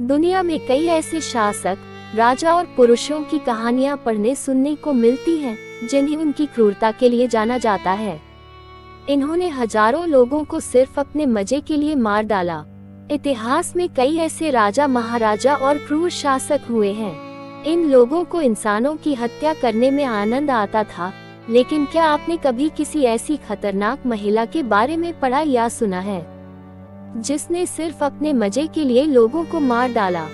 दुनिया में कई ऐसे शासक, राजा और पुरुषों की कहानियां पढ़ने सुनने को मिलती हैं, जिन्हें उनकी क्रूरता के लिए जाना जाता है। इन्होंने हजारों लोगों को सिर्फ अपने मजे के लिए मार डाला। इतिहास में कई ऐसे राजा, महाराजा और क्रूर शासक हुए हैं। इन लोगों को इंसानों की हत्या करने में आनंद आता था, लेकिन क्या आपने कभी किसी ऐसी खतरनाक महिला के बारे में पढ़ा या सुना है, जिसने सिर्फ अपने मजे के लिए लोगों को मार डाला?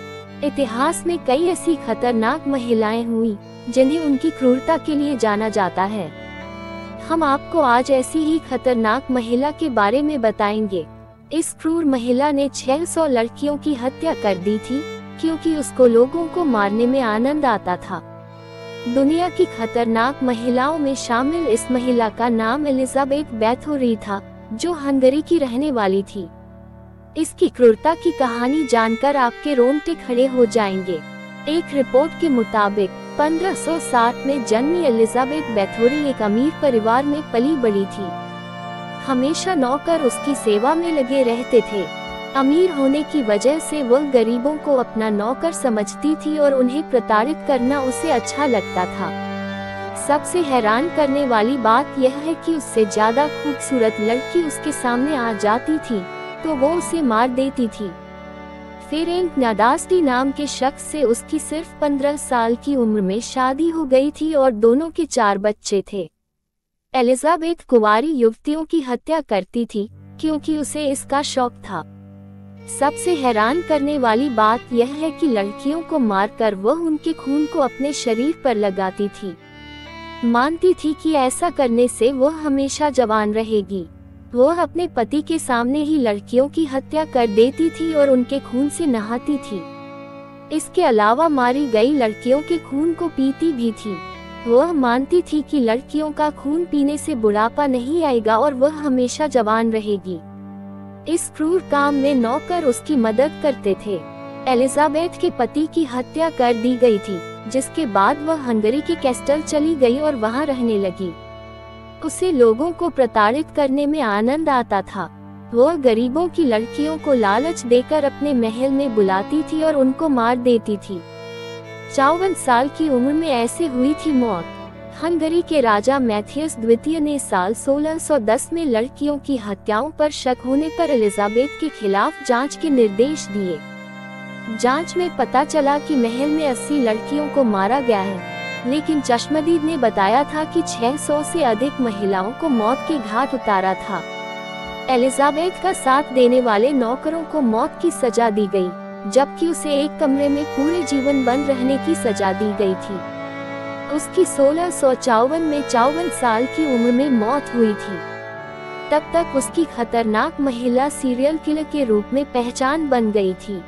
इतिहास में कई ऐसी खतरनाक महिलाएं हुई, जिन्हें उनकी क्रूरता के लिए जाना जाता है। हम आपको आज ऐसी ही खतरनाक महिला के बारे में बताएंगे। इस क्रूर महिला ने 600 लड़कियों की हत्या कर दी थी, क्योंकि उसको लोगों को मारने में आनंद आता था। दुनिया की खतरनाक महिलाओं में शामिल इस महिला का नाम एलिजाबेथ बैथोरी था, जो हंगरी की रहने वाली थी। इसकी क्रूरता की कहानी जानकर आपके रोंगटे खड़े हो जाएंगे। एक रिपोर्ट के मुताबिक 1560 में जन्मी एलिजाबेथ बैथोरी एक अमीर परिवार में पली बड़ी थी। हमेशा नौकर उसकी सेवा में लगे रहते थे। अमीर होने की वजह से वह गरीबों को अपना नौकर समझती थी और उन्हें प्रताड़ित करना उसे अच्छा लगता था। सबसे हैरान करने वाली बात यह है कि उससे ज्यादा खूबसूरत लड़की उसके सामने आ जाती थी तो वो उसे मार देती थी। फिर एक नादास्ती नाम के शख्स से उसकी सिर्फ 15 साल की उम्र में शादी हो गई थी और दोनों के 4 बच्चे थे। एलिजाबेथ कुंवारी युवतियों की हत्या करती थी, क्योंकि उसे इसका शौक था। सबसे हैरान करने वाली बात यह है कि लड़कियों को मारकर वह उनके खून को अपने शरीर पर लगाती थी। मानती थी कि ऐसा करने से वह हमेशा जवान रहेगी। वह अपने पति के सामने ही लड़कियों की हत्या कर देती थी और उनके खून से नहाती थी। इसके अलावा मारी गई लड़कियों के खून को पीती भी थी। वह मानती थी कि लड़कियों का खून पीने से बुढ़ापा नहीं आएगा और वह हमेशा जवान रहेगी। इस क्रूर काम में नौकर उसकी मदद करते थे। एलिजाबेथ के पति की हत्या कर दी गई थी, जिसके बाद वह हंगरी के कैस्टल चली गई और वहां रहने लगी। उसे लोगों को प्रताड़ित करने में आनंद आता था। वह गरीबों की लड़कियों को लालच देकर अपने महल में बुलाती थी और उनको मार देती थी। 54 साल की उम्र में ऐसे हुई थी मौत। हंगरी के राजा मैथियस द्वितीय ने साल 1610 में लड़कियों की हत्याओं पर शक होने पर एलिजाबेथ के खिलाफ जांच के निर्देश दिए। जांच में पता चला कि महल में 80 लड़कियों को मारा गया है, लेकिन चश्मदीद ने बताया था कि 600 से अधिक महिलाओं को मौत के घाट उतारा था। एलिजाबेथ का साथ देने वाले नौकरों को मौत की सजा दी गई, जबकि उसे एक कमरे में पूरे जीवन बंद रहने की सजा दी गई थी। उसकी 1654 में 54 साल की उम्र में मौत हुई थी। तब तक उसकी खतरनाक महिला सीरियल किलर के रूप में पहचान बन गई थी।